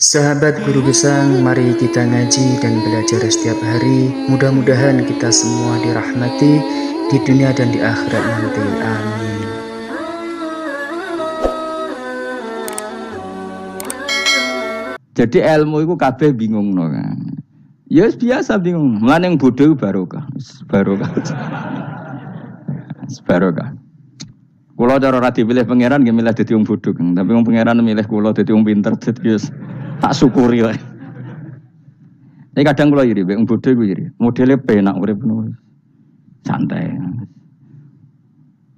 Sahabat Guru Gesang, mari kita ngaji dan belajar setiap hari. Mudah-mudahan kita semua dirahmati di dunia dan di akhirat nanti. Amin. Jadi ilmu itu kabeh bingung no kan. Ya biasa bingung. Mulane yang bodoh barokah. Barokah. Barokah. Kula cara ora dipilih pangeran nggih milih dadi wong bodoh, tapi wong pangeran milih kula dadi wong pinter dadi tak syukuri wae. Nek kadang kula iri wong bodoh iku iri. Modele penak urip ngono. Santai.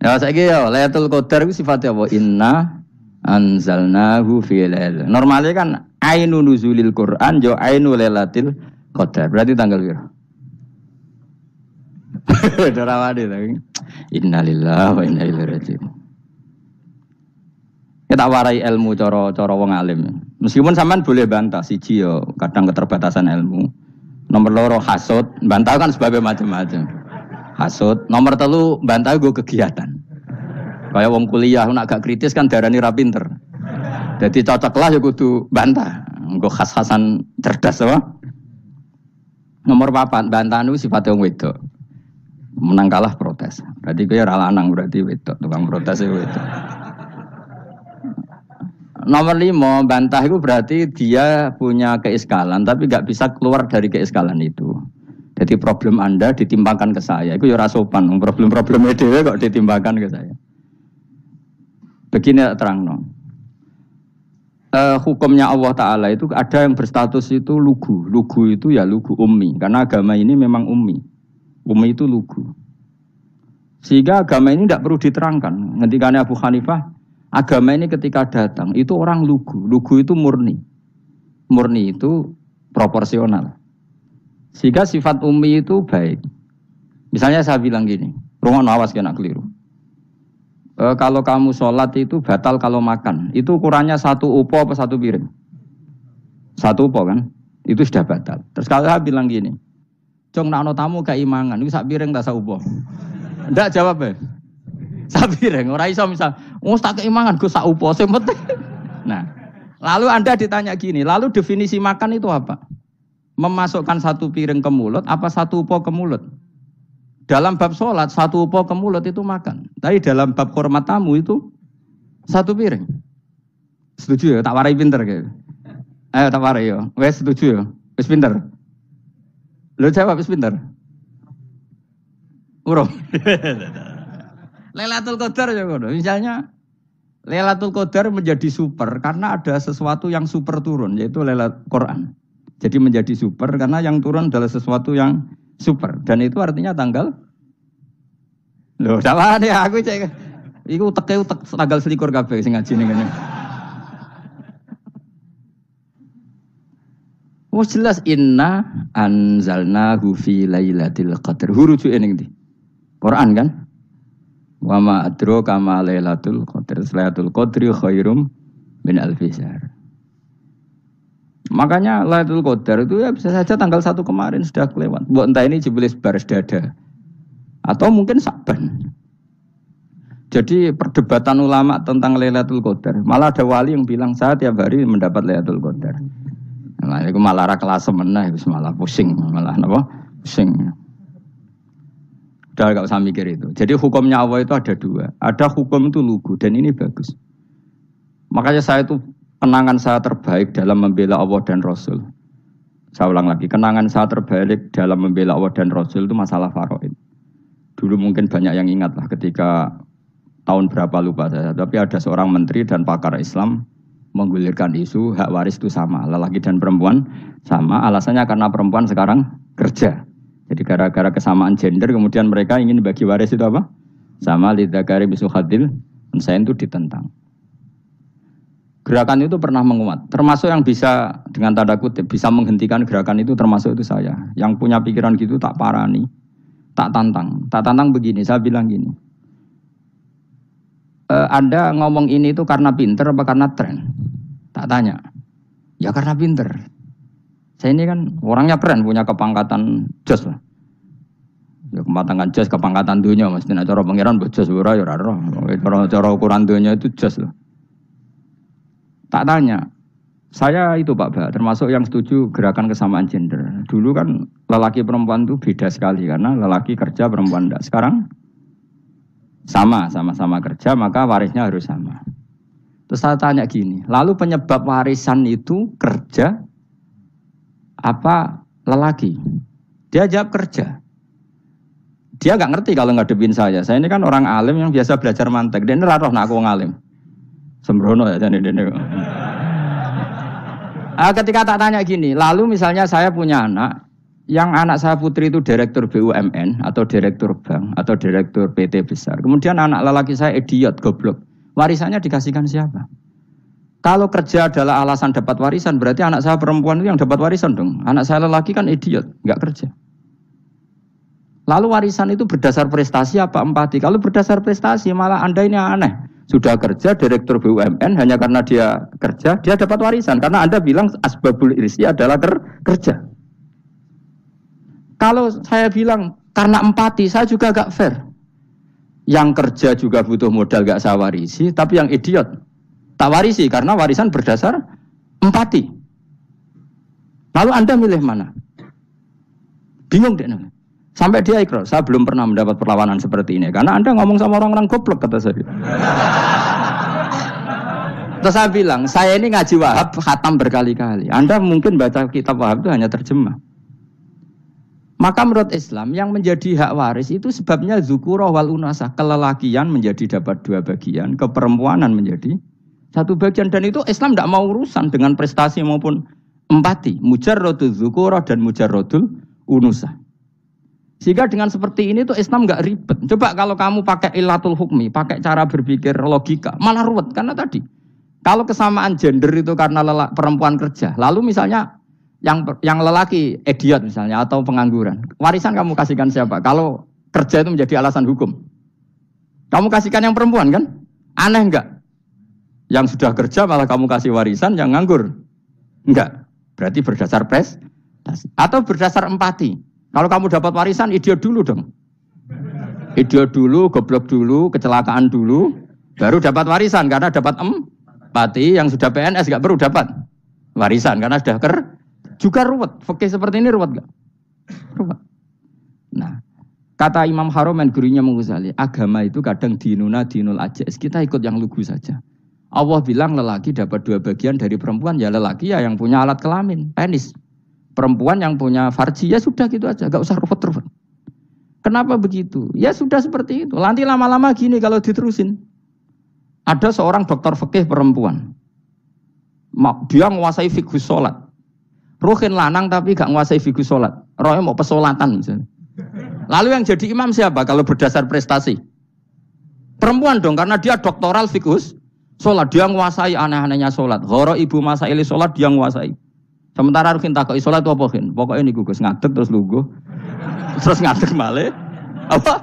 Ya saiki ya Lailatul Qadar iku sifatnya apa? Inna anzalnahu fi lailatul. Normalnya kan ainu nuzulil Quran jo ainu Lailatul Qadar. Berarti tanggal piro? Darawade lagi. Innalillahi wa inna ilaihi raji'un. Kita warai ilmu cara wong alim. Meskipun sampean boleh bantah siji yo kadang keterbatasan ilmu. Nomor loro hasud, bantah kan sebabnya macam-macam. Hasud, nomor telu bantah go kegiatan. Kayak wong kuliah nak gak kritis kan darani ra pinter. Jadi cocoklah ya kudu bantah. Engko khas-khasan cerdas apa? Nomor 4 bantah niku sifate wong wedok. Menang kalah protes. Berarti kowe ora lanang berarti wedok, tukang protes itu wedok. Nomor 5 bantah itu berarti dia punya keiskalan tapi gak bisa keluar dari keiskalan itu. Jadi problem Anda ditimbangkan ke saya. Itu ya ora sopan. Problem-problemnya dhewe kok ditimbangkan ke saya. Begini terangno. Hukumnya Allah Ta'ala itu ada yang berstatus itu lugu. Lugu itu ya lugu ummi. Karena agama ini memang ummi. Ummi itu lugu. Sehingga agama ini tidak perlu diterangkan. Ngendikane Abu Hanifah, agama ini ketika datang itu orang lugu. Lugu itu murni. Murni itu proporsional. Sehingga sifat ummi itu baik. Misalnya saya bilang gini, rungono awas kena keliru. Kalau kamu sholat itu batal kalau makan. Itu ukurannya 1 upo apa 1 piring? 1 upo kan? Itu sudah batal. Terus kalau saya bilang gini, Jong nak ono tamu gak imangan, itu sak piring tak sak upo. Ndak jawab ya. Sak piring, ora iso misal, tak keimangan go sak upo sing penting. Nah, lalu Anda ditanya gini, lalu definisi makan itu apa? Memasukkan 1 piring ke mulut apa 1 upo ke mulut? Dalam bab sholat 1 upo ke mulut itu makan. Tapi dalam bab hormat tamu itu 1 piring. Setuju ya? Tak warai pinter kayak. Ayo tak warai ya. Wes setuju ya? Wes pinter. Lo jawab wis pinter. Urung. Lailatul Qadar ya ngono. Misalnya Lailatul Qadar menjadi super karena ada sesuatu yang super turun yaitu Lailatul Quran. Jadi menjadi super karena yang turun adalah sesuatu yang super dan itu artinya tanggal. Loh, salah deh aku cek. Iku utek tanggal 21 kabeh sing ngaji ning ngene. Wes jelas inna anzalnahu fi lailatul qadar. Huruju ning ndi? Quran kan? Wa ma adraka ma lailatul qadar. Lailatul qadri khairum min alfi syahr. Makanya Lailatul Qadar itu ya bisa saja tanggal 1 kemarin sudah kelewat. Mbok entah ini jebelis baris dada. Atau mungkin Saban. Jadi perdebatan ulama tentang Lailatul Qadar. Malah ada wali yang bilang saya tiap hari mendapat Lailatul Qadar. Nah, itu malah ra kelas meneh wis malah pusing, malah napa? Pusing. Udah gak usah mikir itu. Jadi hukumnya Allah itu ada 2. Ada hukum itu lugu dan ini bagus. Makanya saya itu kenangan saya terbaik dalam membela Allah dan Rasul. Saya ulang lagi, kenangan saya terbaik dalam membela Allah dan Rasul itu masalah faraid. Dulu mungkin banyak yang ingat lah ketika tahun berapa lupa saya. Tapi ada seorang menteri dan pakar Islam menggulirkan isu hak waris itu sama. Lelaki dan perempuan sama. Alasannya karena perempuan sekarang kerja. Jadi gara-gara kesamaan gender kemudian mereka ingin bagi waris itu apa? Sama lidzakari bisu hadil. Saya itu ditentang. Gerakan itu pernah menguat, termasuk yang bisa dengan tanda kutip bisa menghentikan gerakan itu termasuk itu saya. Yang punya pikiran gitu tak parani, tak tantang begini. Saya bilang gini, Anda ngomong ini itu karena pinter apa karena tren? Tak tanya, ya karena pinter. Saya ini kan orangnya keren, punya kepangkatan jos lah. Ya kepangkatan jos, kepangkatan dunia, mestinya cara pangeran bojos ora ya ora. Cara ukuran dunia itu jos lah. Tak tanya, Saya itu Pak Ba, termasuk yang setuju gerakan kesamaan gender. Dulu kan lelaki perempuan itu beda sekali karena lelaki kerja perempuan enggak. Sekarang sama-sama kerja maka warisnya harus sama. Terus saya tanya gini, lalu penyebab warisan itu kerja apa lelaki? Dia jawab kerja. Dia nggak ngerti kalau ngadepin saya. Saya ini kan orang alim yang biasa belajar mantek. Dia ini roh nak aku ngalim. Sembrono ya jadi ini. Ketika tak tanya gini, lalu misalnya saya punya anak, yang anak saya putri itu direktur BUMN atau direktur bank atau direktur PT besar. Kemudian anak lelaki saya idiot, goblok. Warisannya dikasihkan siapa? Kalau kerja adalah alasan dapat warisan, berarti anak saya perempuan itu yang dapat warisan dong. Anak saya lelaki kan idiot, nggak kerja. Lalu warisan itu berdasar prestasi apa empati? Kalau berdasar prestasi malah Anda ini aneh. Sudah kerja direktur BUMN hanya karena dia kerja, dia dapat warisan. Karena Anda bilang asbabul irsi adalah kerja. Kalau saya bilang karena empati, saya juga gak fair. Yang kerja juga butuh modal gak saya warisi, tapi yang idiot tak warisi karena warisan berdasar empati. Lalu Anda milih mana? Bingung deh. Sampai dia ikrar, saya belum pernah mendapat perlawanan seperti ini. Karena Anda ngomong sama orang-orang goblok, kata saya. Terus saya bilang, saya ini ngaji Wahab, khatam berkali-kali. Anda mungkin baca kitab Wahab itu hanya terjemah. Maka menurut Islam, yang menjadi hak waris itu sebabnya zukurah wal unasah. Kelelakian menjadi dapat 2 bagian, keperempuanan menjadi 1 bagian. Dan itu Islam tidak mau urusan dengan prestasi maupun empati. Mujarrodul zukurah dan mujarrodul unusah. Sehingga dengan seperti ini tuh Islam nggak ribet. Coba kalau kamu pakai ilatul hukmi, pakai cara berpikir logika, malah ruwet. Karena tadi, kalau kesamaan gender itu karena perempuan kerja, lalu misalnya yang lelaki idiot misalnya atau pengangguran, warisan kamu kasihkan siapa? Kalau kerja itu menjadi alasan hukum, kamu kasihkan yang perempuan kan? Aneh nggak? Yang sudah kerja malah kamu kasih warisan, yang nganggur enggak? Berarti berdasar prestasi atau berdasar empati. Kalau kamu dapat warisan, idiot dulu dong. Idiot dulu, goblok dulu, kecelakaan dulu, baru dapat warisan. Karena dapat empati, yang sudah PNS gak perlu dapat warisan. Karena sudah juga ruwet. Fikih seperti ini ruwet gak? Ruwet. Nah, kata Imam Haromen, gurunya Ghazali, agama itu kadang dinuna dinul ajais. Kita ikut yang lugu saja. Allah bilang lelaki dapat 2 bagian dari perempuan, ya lelaki ya yang punya alat kelamin, penis. Perempuan yang punya farji, ya sudah gitu aja, gak usah ruwet-ruwet. Kenapa begitu? Ya sudah seperti itu. Nanti lama-lama gini kalau diterusin. Ada seorang dokter fikih perempuan. Dia menguasai fikih sholat. Ruhin lanang tapi gak menguasai fikih sholat. Rohnya mau pesolatan misalnya. Lalu yang jadi imam siapa kalau berdasar prestasi? Perempuan dong, karena dia doktoral fikih sholat. Dia menguasai aneh-anehnya sholat. Ghoro ibu masaili sholat dia menguasai. Sementara Rukin takoi sholat itu apa Rukin? Pokoknya ini gugus ngadeg terus lugu, terus ngadeg malih, apa?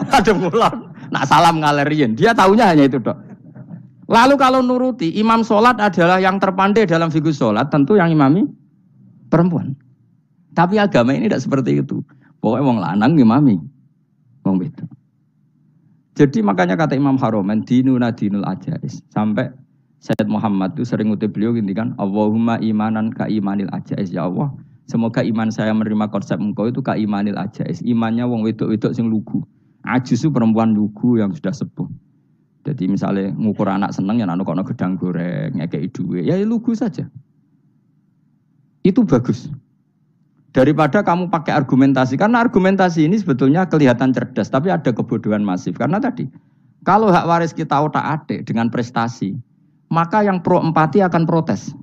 Ada mulan, nak salam ngalerin. Dia tahunya hanya itu dok. Lalu kalau nuruti imam sholat adalah yang terpandai dalam fikih sholat, tentu yang imami perempuan. Tapi agama ini tidak seperti itu. Pokoknya wong lanang imami, wong beda. Jadi makanya kata Imam Haromen dinuna dinul ajais sampai Sayyid Muhammad itu sering ngutip beliau gini kan, Allahumma imanan ka imanil ajais, ya Allah. Semoga iman saya menerima konsep engkau itu ka imanil ajais. Imannya wong wedok-wedok sing lugu. Ajis itu perempuan lugu yang sudah sepuh. Jadi misalnya ngukur anak seneng ya anak kono gedang goreng, ngekei duwe, ya lugu saja. Itu bagus. Daripada kamu pakai argumentasi, karena argumentasi ini sebetulnya kelihatan cerdas, tapi ada kebodohan masif. Karena tadi, kalau hak waris kita otak-atik dengan prestasi, maka yang pro empati akan protes.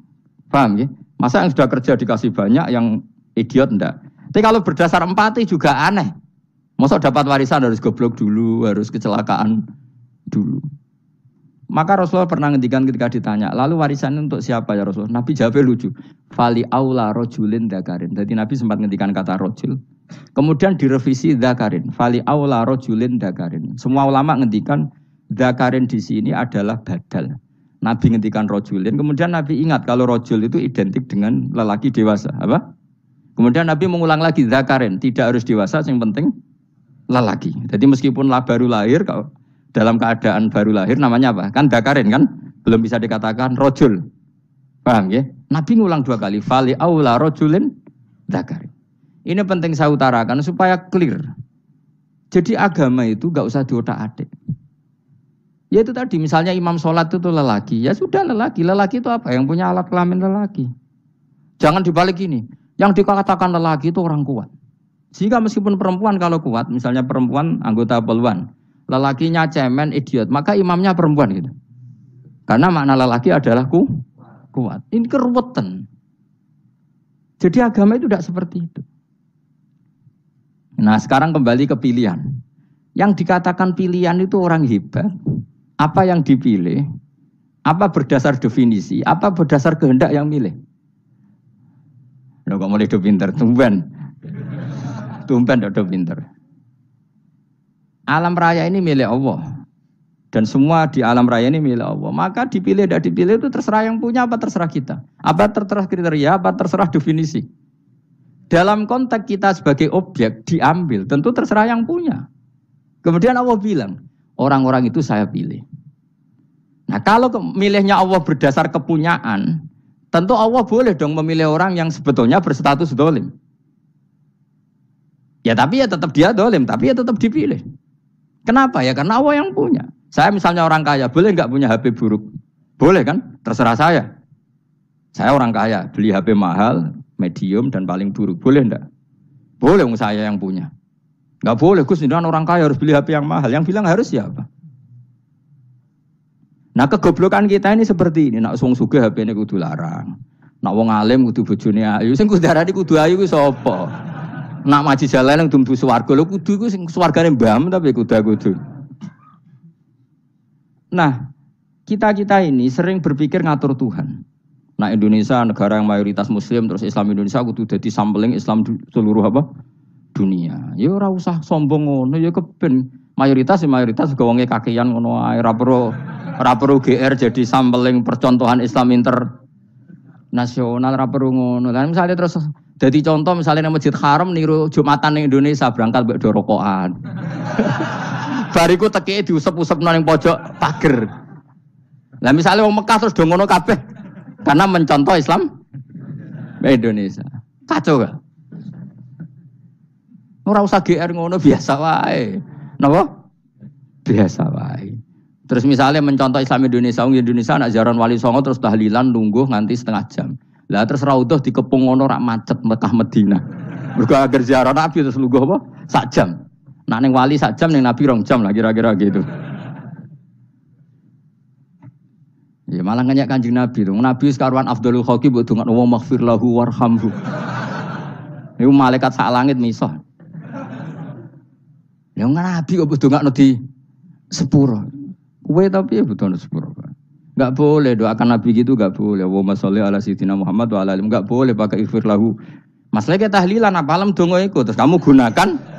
Paham ya? Masa yang sudah kerja dikasih banyak, yang idiot enggak. Tapi kalau berdasar empati juga aneh. Masa dapat warisan harus goblok dulu, harus kecelakaan dulu. Maka Rasulullah pernah ngendikan ketika ditanya, lalu warisan untuk siapa ya Rasulullah? Nabi jawabnya lucu. Fali aula rojulin dakarin. Jadi Nabi sempat ngendikan kata rojul. Kemudian direvisi dakarin. Fali aula rojulin dakarin. Semua ulama ngendikan dakarin di sini adalah badal. Nabi ngendikan rojulin, kemudian Nabi ingat kalau rojul itu identik dengan lelaki dewasa, apa? Kemudian Nabi mengulang lagi zakarin, tidak harus dewasa, yang penting lelaki. Jadi meskipun baru lahir, kalau dalam keadaan baru lahir namanya apa? Kan zakarin kan, belum bisa dikatakan rojul. Paham ya? Nabi ngulang 2 kali. Fali aula rajulin dzakari. Ini penting saya utarakan supaya clear. Jadi agama itu gak usah diotak-atik. Ya itu tadi, misalnya imam sholat itu lelaki. Ya sudah lelaki. Lelaki itu apa? Yang punya alat kelamin lelaki. Jangan dibalik ini. Yang dikatakan lelaki itu orang kuat. Sehingga meskipun perempuan kalau kuat, misalnya perempuan anggota poluan, lelakinya cemen, idiot, maka imamnya perempuan gitu. Karena makna lelaki adalah kuat. Ini keruwetan. Jadi agama itu tidak seperti itu. Nah sekarang kembali ke pilihan. Yang dikatakan pilihan itu orang hebat. Apa yang dipilih? Apa berdasar definisi? Apa berdasar kehendak yang milih? Loh kok mulai do pinter? Tumben do pinter. Alam raya ini milik Allah. Dan semua di alam raya ini milik Allah. Maka dipilih tidak dipilih itu terserah yang punya apa terserah kita. Apa terserah kriteria, apa terserah definisi. Dalam konteks kita sebagai objek diambil, tentu terserah yang punya. Kemudian Allah bilang, orang-orang itu saya pilih. Nah kalau milihnya Allah berdasar kepunyaan, tentu Allah boleh dong memilih orang yang sebetulnya berstatus dolim. Ya tapi ya tetap dia dolim, tapi ya tetap dipilih. Kenapa ya? Karena Allah yang punya. Saya misalnya orang kaya, boleh nggak punya HP buruk? Boleh kan? Terserah saya. Saya orang kaya, beli HP mahal, medium dan paling buruk. Boleh enggak? Boleh saya yang punya. Nggak boleh, Gus, dengan orang kaya harus beli HP yang mahal. Yang bilang harus siapa? Nah kegoblokan kita ini seperti ini. Nak wong sugih HP ini kudu larang. Nak wong alim kudu bojone ayu. Sing kudu darani kudu ayu ku sapa? Nak maji jalan yang dumbu swarga lho kudu ku sing swargane mbam tapi kudu. Nah, kita ini sering berpikir ngatur Tuhan. Nah, Indonesia negara yang mayoritas muslim terus Islam Indonesia kudu dadi sampling Islam seluruh apa? Dunia. Ya ora usah sombong ngono ya keben. Mayoritas juga wonge kakean ngono ae ora perlu GR jadi sampling percontohan Islam internasional ora perlu ngono. Lah misalnya terus dadi contoh misalnya nang Masjid Haram niru Jumatan ning Indonesia berangkat mbek do rokokan. Bariku teki diusep-usep nang pojok pager. Lah misalnya wong Mekah terus do ngono kabeh karena mencontoh Islam Indonesia. Kacau gak? Ora usah GR ngono biasa wae. Napa? Biasa wae. Terus misalnya mencontoh Islam Indonesia, Indonesia nak ziarah Wali Songo terus tahlilan nunggu nganti setengah jam. Lah terus raudhah dikepung ngono rak macet Mekah Madinah. Mergo agar ziarah Nabi terus lungguh apa? Sak jam. Nak ning wali sak jam ning Nabi 2 jam lah kira-kira gitu. Ya malah nganyak Kanjeng Nabi tuh. Nabi sekaruan afdhalul khalqi mbok dongakno wa maghfir lahu warhamhu. Niku malaikat sak langit misah. Ya Nabi kok mbok dongakno di sepuro. Kowe tapi ya butuh sepuro. Enggak boleh doakan Nabi gitu, enggak boleh. Allahumma sholli ala sayyidina Muhammad wa ala alihi. Enggak boleh pakai ighfir lahu. Masalah kita tahlilan apa alam donga iku terus kamu gunakan.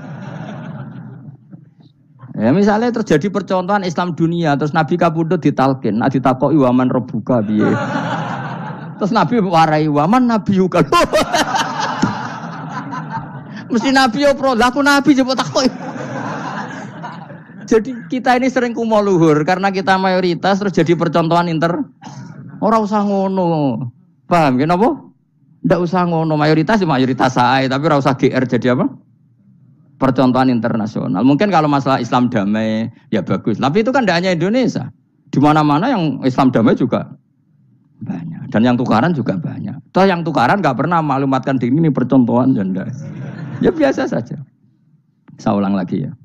Ya misalnya terjadi percontohan Islam dunia terus Nabi kapundhut ditalkin, nak ditakoki waman rebuka piye. Terus Nabi warai waman nabiyuka. Mesti Nabi yo pro, lah aku Nabi jebok takoki. Jadi kita ini sering kumo luhur karena kita mayoritas terus jadi percontohan ora usah ngono. Paham ya napa? Ndak usah ngono, mayoritas sae tapi ora usah GR jadi apa? Percontohan internasional. Mungkin kalau masalah Islam damai ya bagus. Tapi itu kan tidak hanya Indonesia. Di mana-mana yang Islam damai juga banyak. Dan yang tukaran juga banyak. Toh yang tukaran nggak pernah maklumatkan diri ini percontohan janda. Ya biasa saja. Saya ulang lagi ya.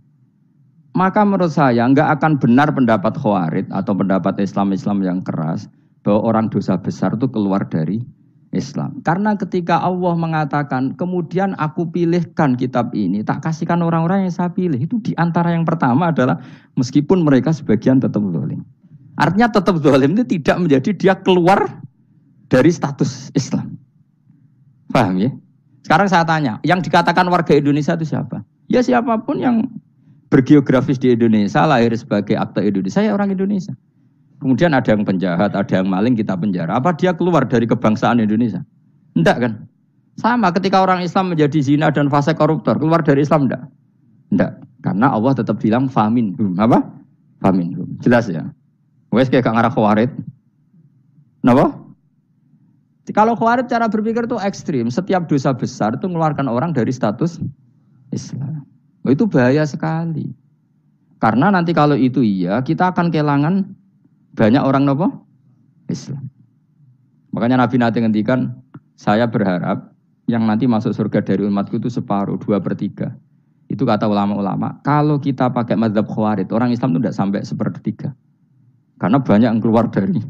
Maka menurut saya nggak akan benar pendapat Khawarij atau pendapat Islam yang keras bahwa orang dosa besar itu keluar dari Islam. Karena ketika Allah mengatakan, kemudian aku pilihkan kitab ini, tak kasihkan orang-orang yang saya pilih. Itu diantara yang pertama adalah, meskipun mereka sebagian tetap zalim. Artinya tetap zalim itu tidak menjadi dia keluar dari status Islam. Paham ya? Sekarang saya tanya, yang dikatakan warga Indonesia itu siapa? Ya siapapun yang bergeografis di Indonesia, lahir sebagai akte Indonesia, ya orang Indonesia. Kemudian ada yang penjahat, ada yang maling, kita penjara. Apa dia keluar dari kebangsaan Indonesia? Enggak kan? Sama ketika orang Islam menjadi zina dan fasik koruptor, keluar dari Islam enggak? Enggak. Karena Allah tetap bilang faminhum. Apa? Faminhum. Jelas ya? Wes kayak ngarah Khawarij. Napa? Kalau Khawarij cara berpikir itu ekstrim. Setiap dosa besar itu mengeluarkan orang dari status Islam. Itu bahaya sekali. Karena nanti kalau itu iya, kita akan kehilangan banyak orang nopo Islam. Makanya Nabi nanti ngendikan, saya berharap yang nanti masuk surga dari umatku itu separuh, 2/3. Itu kata ulama-ulama. Kalau kita pakai mazhab Khawarij, orang Islam itu tidak sampai 1/3. Karena banyak yang keluar dari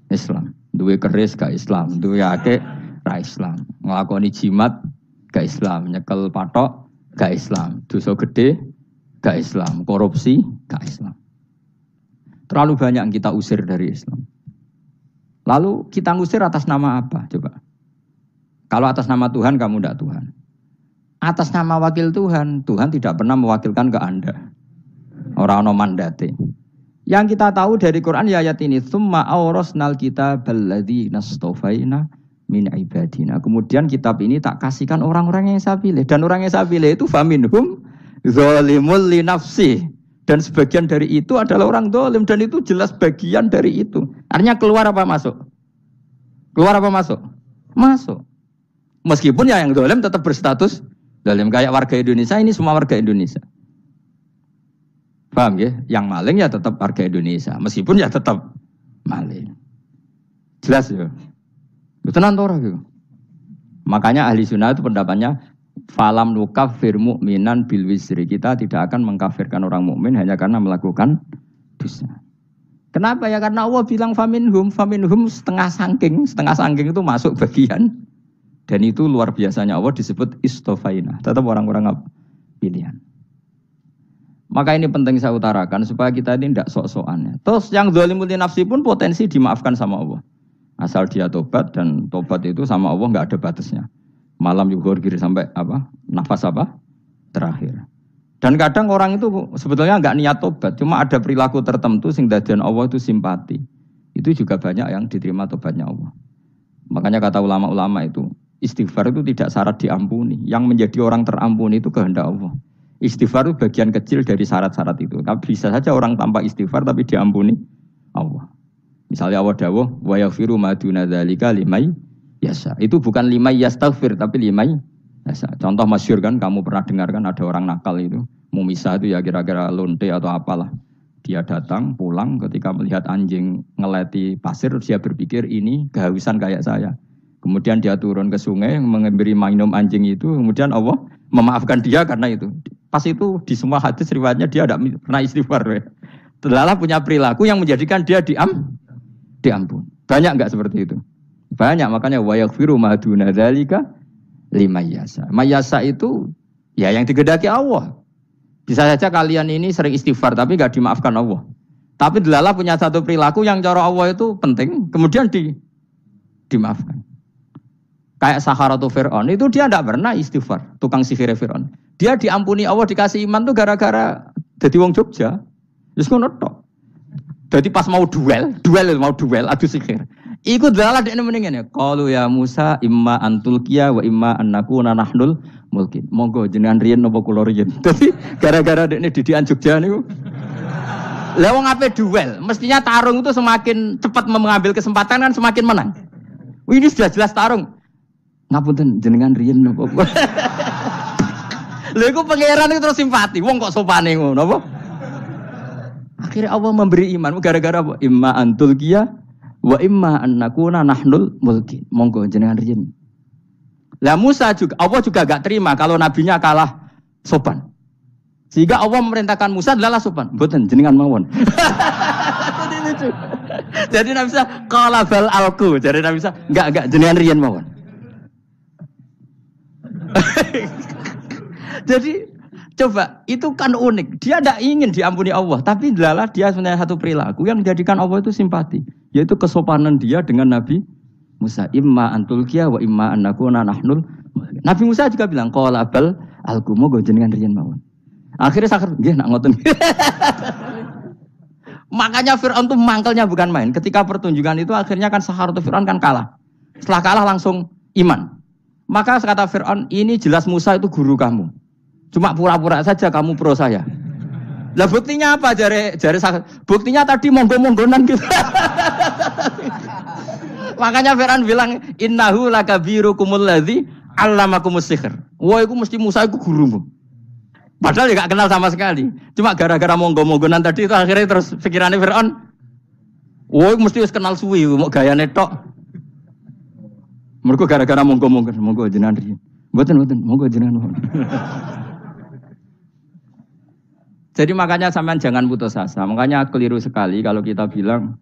Islam. Duwe keris gak Islam, duwe akeh ra Islam. Nglakoni jimat gak Islam, nyekel patok gak Islam, dosa gede gak Islam, korupsi gak Islam. Terlalu banyak yang kita usir dari Islam. Lalu kita ngusir atas nama apa? Coba. Kalau atas nama Tuhan kamu tidak Tuhan. Atas nama wakil Tuhan, Tuhan tidak pernah mewakilkan ke Anda. Orang-orang mandate. Yang kita tahu dari Quran ya ayat ini, tsumma awrasnal kitabal ladzina astafaina min ibadina. Kemudian kitab ini tak kasihkan orang-orang yang saya pilih, dan orang yang saya pilih itu faminhum zalimul li nafsi, dan sebagian dari itu adalah orang zalim, dan itu jelas bagian dari itu. Artinya keluar apa masuk? Keluar apa masuk? Masuk. Meskipun ya yang zalim tetap berstatus zalim, kayak warga Indonesia, ini semua warga Indonesia. Paham ya? Yang maling ya tetap warga Indonesia, meskipun ya tetap maling. Jelas ya? Betulan ora gitu. Makanya ahli sunnah itu pendapatnya falam nukafir mu'minan bil wisri. Kita tidak akan mengkafirkan orang mukmin hanya karena melakukan dosa. Kenapa ya? Karena Allah bilang faminhum setengah sangking itu masuk bagian. Dan itu luar biasanya Allah disebut istofaina. Tetap orang-orang pilihan. Maka ini penting saya utarakan supaya kita ini tidak sok-sokan. Terus yang zalimul li nafsi pun potensi dimaafkan sama Allah. Asal dia tobat, dan tobat itu sama Allah nggak ada batasnya. Malam yuhur kiri sampai apa? Nafas apa? Terakhir. Dan kadang orang itu sebetulnya nggak niat tobat, cuma ada perilaku tertentu sehingga dadian Allah itu simpati. Itu juga banyak yang diterima tobatnya Allah. Makanya kata ulama-ulama itu, istighfar itu tidak syarat diampuni. Yang menjadi orang terampuni itu kehendak Allah. Istighfar itu bagian kecil dari syarat-syarat itu. Tapi bisa saja orang tanpa istighfar tapi diampuni Allah. Misalnya Allah dawuh wa yaghfiru ma duna dzalika limay yasha. Itu bukan limay yastaghfir tapi limay yasha. Contoh masyhur kan, kamu pernah dengar kan, ada orang nakal itu, mumisa itu ya kira-kira lonte atau apalah. Dia datang pulang ketika melihat anjing ngeleti pasir, dia berpikir ini kehausan kayak saya. Kemudian dia turun ke sungai memberi minum anjing itu, kemudian Allah memaafkan dia karena itu. Pas itu di semua hadis riwayatnya dia tidak pernah istighfar. Terlalu punya perilaku yang menjadikan dia diampun. Banyak enggak seperti itu? Banyak, makanya wa yaghfiru ma duna dzalika liman yasha. Mayasa itu ya yang digedaki Allah. Bisa saja kalian ini sering istighfar tapi enggak dimaafkan Allah. Tapi delala punya satu perilaku yang cara Allah itu penting, kemudian dimaafkan. Kayak Saharatu Fir'aun, itu dia tidak pernah istighfar, tukang sihir Fir'aun. Dia diampuni Allah, dikasih iman tuh gara-gara jadi wong Jogja. Terus ngono tok. Jadi pas mau duel adu sihir. Iku dalah dekne mendingan ya. Qalu ya Musa imma antulqiya wa imma annakuna nahnul mulkin. Monggo jenengan riyen napa kula riyen. Dadi gara-gara dekne didikan Jogja niku. Lah wong ape duel, mestinya tarung itu semakin cepat mengambil kesempatan kan semakin menang. Ini sudah jelas tarung. Ngapunten jenengan riyen napa. Lha iku pangeran itu terus simpati. Wong kok sopane ngono apa? Akhirnya Allah memberi iman gara-gara apa? Imma antulqiya wa imma annakuna nahnul mulkin. Monggo jenengan riyen. Lah Musa juga, Allah juga gak terima kalau nabinya kalah sopan. Sehingga Allah memerintahkan Musa adalah sopan. Mboten jenengan mawon. Jadi Nabi Musa qala bal alqu. Jadi Nabi Musa enggak jenengan riyen mawon. Jadi coba, itu kan unik. Dia tidak ingin diampuni Allah, tapi adalah dia sebenarnya satu perilaku yang menjadikan Allah itu simpati, yaitu kesopanan dia dengan Nabi Musa. Imma antulqiya wa imma annakuna nahnul. Nabi Musa juga bilang qala bal alqu, monggo jenengan riyen mawon. Akhirnya sakar nggih nak ngoten. Makanya Fir'aun itu mangkelnya bukan main. Ketika pertunjukan itu akhirnya kan Saharatu Fir'aun kan kalah. Setelah kalah langsung iman. Maka kata Fir'aun, ini jelas Musa itu guru kamu. Cuma pura-pura saja kamu pro saya. Lah buktinya apa? Jare buktinya tadi monggo-monggonan gitu. Makanya Fir'aun bilang innahu lakabirukumul ladzi 'allamakumus sihr. Wah, iku mesti Musa iku gurumu. Padahal dia gak kenal sama sekali. Cuma gara-gara monggo-monggonan tadi itu akhirnya terus pikirannya Fir'aun. Wah, mesti wis kenal suwi, mau gayane tok. Mergo gara-gara monggo-monggon, monggo jenengan riyen. Mboten, monggo jenengan. Jadi makanya sampean jangan putus asa. Makanya keliru sekali kalau kita bilang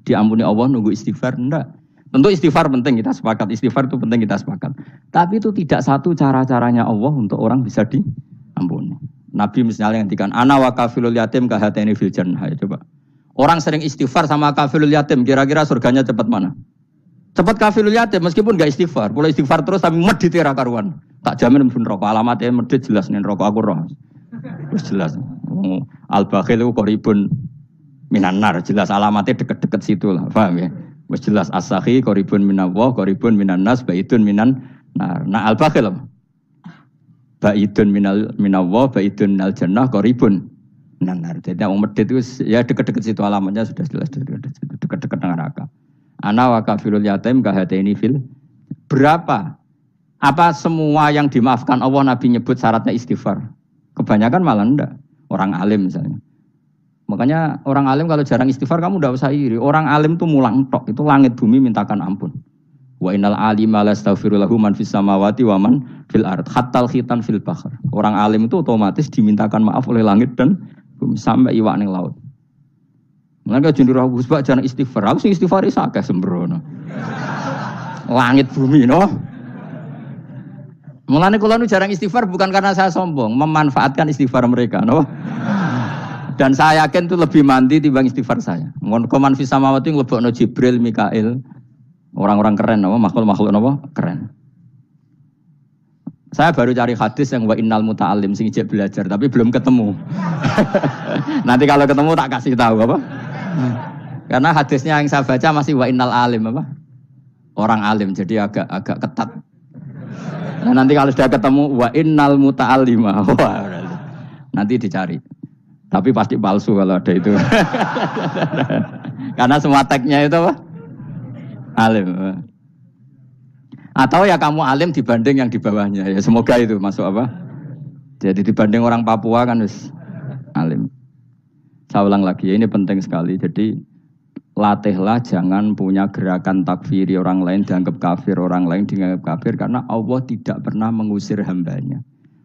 diampuni Allah nunggu istighfar. Enggak. Tentu istighfar penting, kita sepakat. Istighfar itu penting, kita sepakat. Tapi itu tidak satu cara-caranya Allah untuk orang bisa diampuni. Nabi misalnya ngendikan ana wa kafilul yatim kahateni fil jannah. Ya, coba. Orang sering istighfar sama kafilul yatim, kira-kira surganya cepat mana? Cepat kafilul yatim meskipun enggak istighfar. Boleh istighfar terus tapi medit ra karuan. Tak jamin mlebu neraka. Alamatnya medit jelas ning neraka aku roh. Wis jelas. Al-bakhil itu qoribun minan nar, jelas alamatnya deket-deket situ lah, paham ya? Wis jelas as-sakhi qoribun minallah, qoribun minan nas, baitun minan nar. Nah al-bakhil apa? Baitun minallah, baitun minal jannah, qoribun minan nar. Jadi wong medit itu ya deket-deket situ alamatnya sudah jelas deket-deket neraka. Ana wa kafirul yatim kahataini fil. Berapa? Apa semua yang dimaafkan Allah Nabi nyebut syaratnya istighfar? Kebanyakan malah enggak. Orang alim misalnya. Makanya orang alim kalau jarang istighfar kamu enggak usah iri. Orang alim tuh mulang tok. Itu langit bumi mintakan ampun. Wa innal alima lastaghfiru lahu man fis samawati wa man fil ard. Hattal khitan fil bahr. Orang alim itu otomatis dimintakan maaf oleh langit dan bumi sampai iwak ning laut. Mengapa jendur aku sebab jarang istighfar. Aku sing istighfar is akeh sembrono. Langit bumi no. Mulane kula nu jarang istighfar bukan karena saya sombong, memanfaatkan istighfar mereka, no? Dan saya yakin itu lebih mandi timbang istighfar saya. Koman fis samawati nglebokno Jibril, Mikail, orang-orang keren, no? Makhluk-makhluk no? Keren. Saya baru cari hadis yang wa innal muta'allim sing ijek belajar, tapi belum ketemu. Nanti kalau ketemu tak kasih tahu apa? Karena hadisnya yang saya baca masih wa innal alim apa? Orang alim, jadi agak ketat. Nah, nanti kalau sudah ketemu wa innal muta'allima, nanti dicari. Tapi pasti palsu kalau ada itu. Karena semua tagnya itu apa? Alim. Atau ya kamu alim dibanding yang di bawahnya. Ya semoga itu masuk apa? Jadi dibanding orang Papua kan harus alim. Saya ulang lagi ya, ini penting sekali. Jadi latihlah jangan punya gerakan takfiri orang lain dianggap kafir, orang lain dianggap kafir karena Allah tidak pernah mengusir hambanya.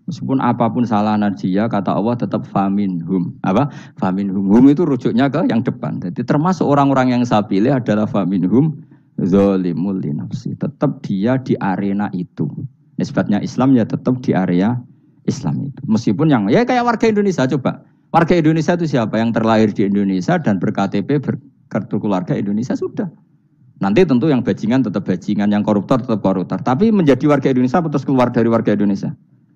Meskipun apapun salah dia, kata Allah tetap faminhum. Apa? Faminhum. Hum itu rujuknya ke yang depan. Jadi termasuk orang-orang yang saya pilih adalah faminhum zalimul li nafsi. Tetap dia di arena itu. Nisbatnya Islam ya tetap di area Islam itu. Meskipun yang ya kayak warga Indonesia coba. Warga Indonesia itu siapa? Yang terlahir di Indonesia dan berKTP kartu keluarga Indonesia sudah. Nanti tentu yang bajingan tetap bajingan, yang koruptor tetap koruptor. Tapi menjadi warga Indonesia terus keluar dari warga Indonesia.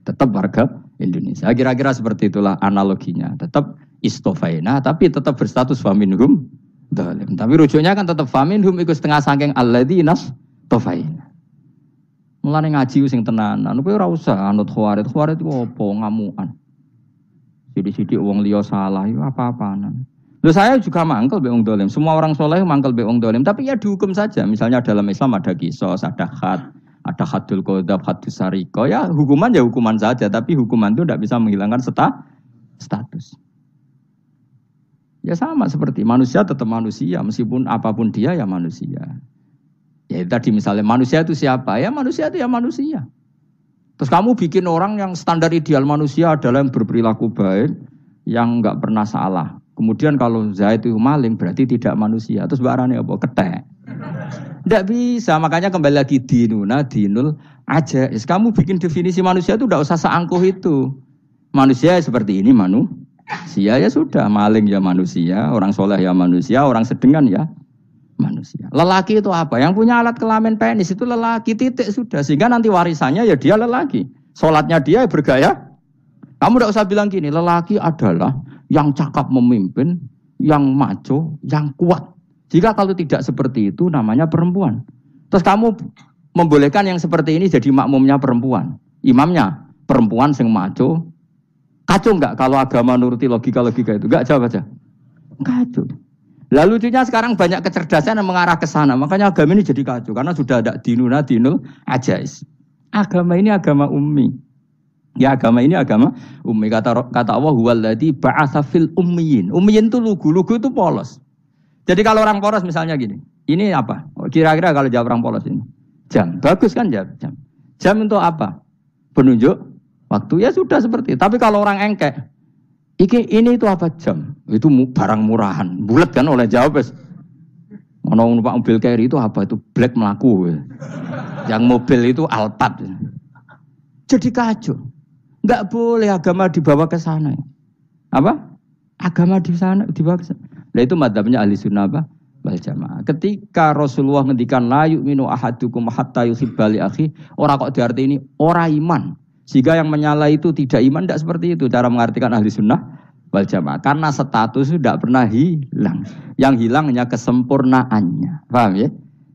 Tetap warga Indonesia. Kira-kira seperti itulah analoginya. Tetap istofaina, tapi tetap berstatus faminhum dhalim. Tapi rujuknya kan tetap faminhum ikut setengah sangking alladzinas tofaina. Mulane ngaji sing tenanan. Kowe ora usah anut khawarit. Khawarit ku opo ngamukan. Sidik-sidik wong liya salah iku apa-apaan. Loh saya juga mangkel be wong dolim. Semua orang soleh mangkel be wong dolim. Tapi ya dihukum saja. Misalnya dalam Islam ada kisos, ada hadul qadhaf, hadus sariko. Ya hukuman ya hukuman saja. Tapi hukuman itu tidak bisa menghilangkan status. Ya sama seperti manusia tetap manusia. Meskipun apapun dia ya manusia. Ya tadi misalnya manusia itu siapa? Ya manusia itu ya manusia. Terus kamu bikin orang yang standar ideal manusia adalah yang berperilaku baik, yang enggak pernah salah. Kemudian kalau Zaid itu maling berarti tidak manusia. Terus barangnya apa? Ketek. Tidak bisa. Makanya kembali lagi dinul aja. Kamu bikin definisi manusia itu tidak usah seangkuh itu. Manusia seperti ini manusia ya sudah. Maling ya manusia. Orang soleh ya manusia. Orang sedengan ya manusia. Lelaki itu apa? Yang punya alat kelamin penis itu lelaki titik sudah. Sehingga nanti warisannya ya dia lelaki. Sholatnya dia bergaya. Kamu tidak usah bilang gini. Lelaki adalah yang cakap memimpin, yang maco, yang kuat. Jika kalau tidak seperti itu namanya perempuan. Terus kamu membolehkan yang seperti ini jadi makmumnya perempuan. Imamnya perempuan sing maco. Kacau enggak kalau agama nuruti logika-logika itu? Enggak, jawab aja. Kacau. Lalu lucunya sekarang banyak kecerdasan yang mengarah ke sana. Makanya agama ini jadi kacau karena sudah ada dinul ajais. Agama ini agama ummi. Ya agama ini agama ummi. Kata Allah huwallazi ba'atsa fil ummiyin. Ummiyin itu lugu itu polos. Jadi kalau orang polos misalnya gini. Ini apa? Kira-kira kalau jawab orang polos ini. Jam. Bagus kan jam. Jam untuk apa? Penunjuk waktu. Ya sudah seperti itu. Tapi kalau orang engkek, ini itu apa jam? Itu barang murahan. Bulat kan oleh jawab. Ono numpak mobil carry itu apa? Itu black melaku. Yang mobil itu Alphard. Jadi kacau. Enggak boleh agama dibawa ke sana. Apa? Agama di sana dibawa ke sana. Nah itu madzhabnya ahli sunnah apa? Wal jamaah. Ketika Rasulullah ngendikan la yu'minu ahadukum hatta yuhibba li akhi, ora kok diarti ini ora iman. Sehingga yang menyala itu tidak iman, tidak seperti itu cara mengartikan ahli sunnah wal jamaah. Karena status itu tidak pernah hilang. Yang hilang hanya kesempurnaannya. Paham ya?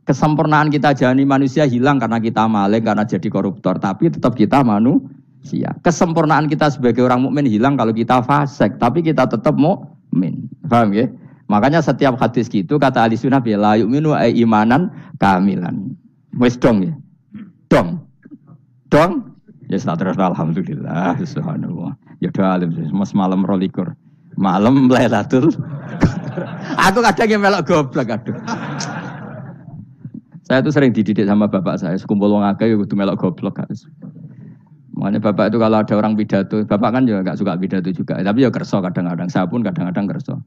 Kesempurnaan kita jadi manusia hilang karena kita maling, karena jadi koruptor. Tapi tetap kita manusia. Kesempurnaan kita sebagai orang mukmin hilang kalau kita fasik. Tapi kita tetap mukmin. Paham ya? Makanya setiap hadis gitu kata ahli sunnah la yu'minu imanan kamilan. Wis dong ya? Dong? Ya terus alhamdulillah subhanallah. Ya udah alim mas malam rolikur. Malam Lailatul. Aku kadang yang melok goblok aduh. Saya tuh sering dididik sama bapak saya, sekumpul wong akeh ya kudu melok goblok harus. Makanya bapak itu kalau ada orang pidato, bapak kan juga enggak suka pidato juga, tapi ya kerso kadang-kadang. Saya pun kadang-kadang kerso.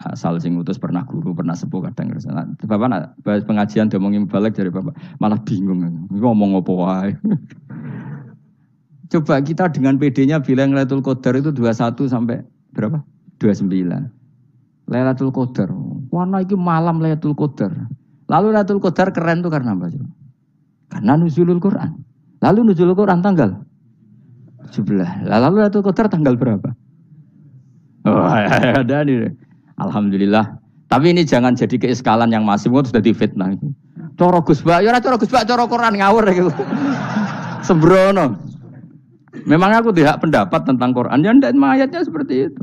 Asal sing utus pernah guru, pernah sepuh kadang kerso. Nah, bapak nak bahas pengajian ngomongin balik dari bapak, malah bingung. Ngomong apa wae. Coba kita dengan PD-nya bilang Lailatul Qadar itu 21 sampai berapa? 29. Lailatul Qadar. Warna itu malam Lailatul Qadar. Lalu Lailatul Qadar keren tuh karena apa? Karena nuzulul Quran. Lalu nuzulul Quran tanggal 17. Lalu Lailatul Qadar tanggal berapa? Oh, ada nih. Alhamdulillah. Tapi ini jangan jadi keiskalan yang masif itu sudah difitnah. Coro Gus Bak, ya coro Gus Bak, coro Quran ngawur gitu. Sembrono. Memang aku tidak pendapat tentang Quran, ya dan ayatnya seperti itu.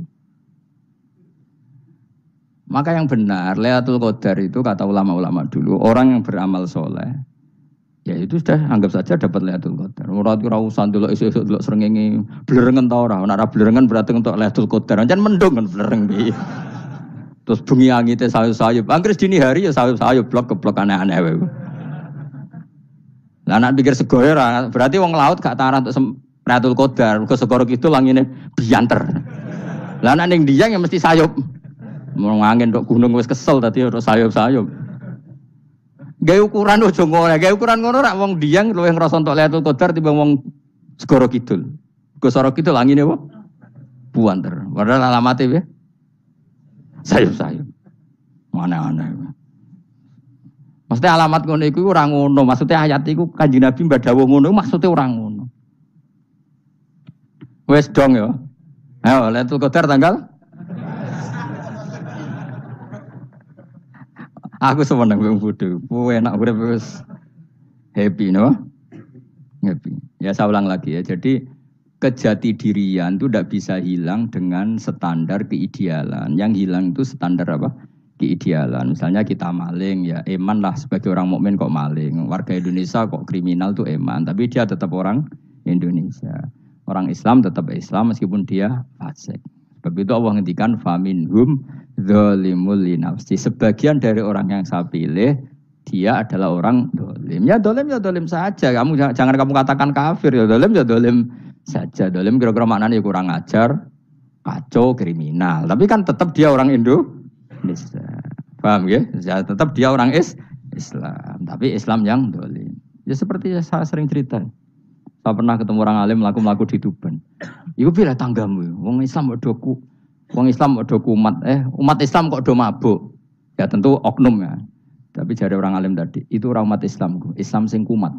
Maka yang benar, Lailatul Qadar itu kata ulama-ulama dulu, orang yang beramal soleh, ya itu sudah anggap saja dapat Lailatul Qadar. Ora usah ndelok esuk-esuk ndelok srengenge blerengen ta ora. Nek ora blerengen berarti untuk Lailatul Qadar. Jan mendung kan blereng piye. Terus bengi angite sayup-sayup. Anggere dini hari ya sayup-sayup blok-blok aneh-aneh wae. Lah nek pikir sego ora, berarti wong laut gak tarah untuk Lailatul Qadar, ke segoro gitu langine bianter. Lah nek ning Dieng ya mesti sayup. Mau angin tok gunung wis kesel tadi ora sayup-sayup. Gawe ukuran ojo ngono, gawe ukuran ngono rak wong Dieng luwih ngrasa entuk Lailatul Qadar timbang wong segoro kidul. Ke segoro kidul langine apa? Buanter. Padahal alamate piye? Sayup-sayup. Mana-mana. Maksudnya alamat ngono iku ora ngono, maksudnya ayat iku Kanjeng Nabi mbadhawuh ngono maksudnya ora ngono. Wes dong ya. Ayo Lailatul Qadar tanggal. Aku seneng wong bodho. Enak urip wis happy no. Happy. Ya saya ulang lagi ya. Jadi kejati dirian itu tidak bisa hilang dengan standar keidealan. Yang hilang itu standar apa? Keidealan. Misalnya kita maling ya eman lah sebagai orang mukmin kok maling. Warga Indonesia kok kriminal tuh eman, tapi dia tetap orang Indonesia. Orang Islam tetap Islam meskipun dia fasik. Sebab itu Allah ngendikan faminhum zalimul linafsi. Sebagian dari orang yang saya pilih dia adalah orang dolim. Ya dolim saja. Jangan kamu katakan kafir ya dolim saja. Dolim kira-kira maknanya kurang ajar, kacau, kriminal. Tapi kan tetap dia orang Indonesia. Paham ya? Ya tetap dia orang Islam. Tapi Islam yang dolim. Ya seperti saya sering cerita. Saya pernah ketemu orang alim melaku di Tuban. Iku bila tanggamu, wong Islam kok doku, wong Islam kok doku umat Islam kok do mabuk. Ya tentu oknum ya. Tapi jadi orang alim tadi, itu orang umat Islam, Islam sing kumat.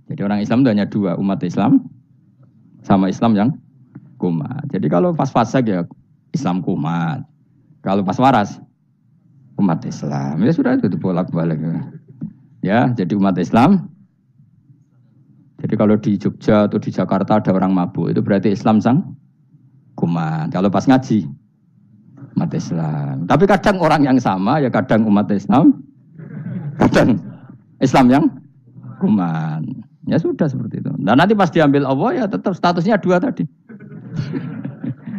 Jadi orang Islam itu hanya dua, umat Islam sama Islam yang kumat. Jadi kalau pas fasik ya Islam kumat. Kalau pas waras umat Islam. Ya sudah itu bolak-balik. Ya, jadi umat Islam. Jadi kalau di Jogja atau di Jakarta ada orang mabuk, itu berarti Islam sang kumat. Kalau pas ngaji, Umat Islam. Tapi kadang orang yang sama ya kadang umat Islam, kadang Islam yang kuman. Ya sudah seperti itu. Dan nanti pas diambil Allah ya tetap statusnya dua tadi.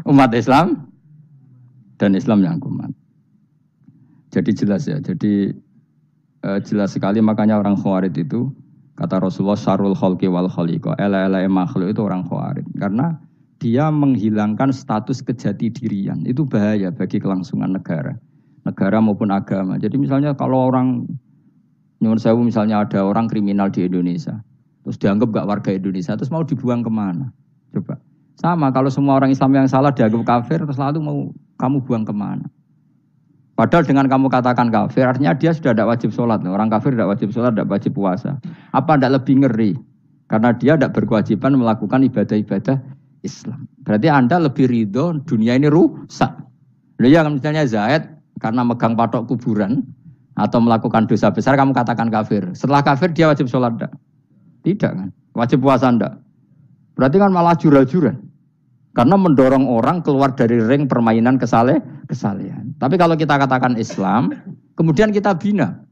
Umat Islam dan Islam yang kuman. Jadi jelas ya. Jadi jelas sekali makanya orang Khawarij itu kata Rasulullah syarrul khalqi wal khaliqa. Ela-ela makhluk itu orang Khawarij karena dia menghilangkan status kejati dirian. Itu bahaya bagi kelangsungan negara maupun agama. Jadi misalnya kalau orang nyuwun sewu misalnya ada orang kriminal di Indonesia, terus dianggap gak warga Indonesia, terus mau dibuang kemana? Coba. Sama kalau semua orang Islam yang salah dianggap kafir, terus lalu mau kamu buang kemana? Padahal dengan kamu katakan kafir, artinya dia sudah tidak wajib sholat. Orang kafir tidak wajib sholat, tidak wajib puasa. Apa tidak lebih ngeri? Karena dia tidak berkewajiban melakukan ibadah-ibadah Islam. Berarti Anda lebih ridho dunia ini rusak. Loh ya misalnya Zaid karena megang patok kuburan atau melakukan dosa besar kamu katakan kafir. Setelah kafir dia wajib sholat enggak? Tidak kan? Wajib puasa enggak? Berarti kan malah jura-jura. Karena mendorong orang keluar dari ring permainan kesalehan. Tapi kalau kita katakan Islam, kemudian kita bina.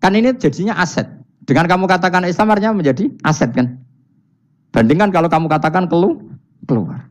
Kan ini jadinya aset. Dengan kamu katakan Islam artinya menjadi aset kan? Bandingkan kalau kamu katakan keluar.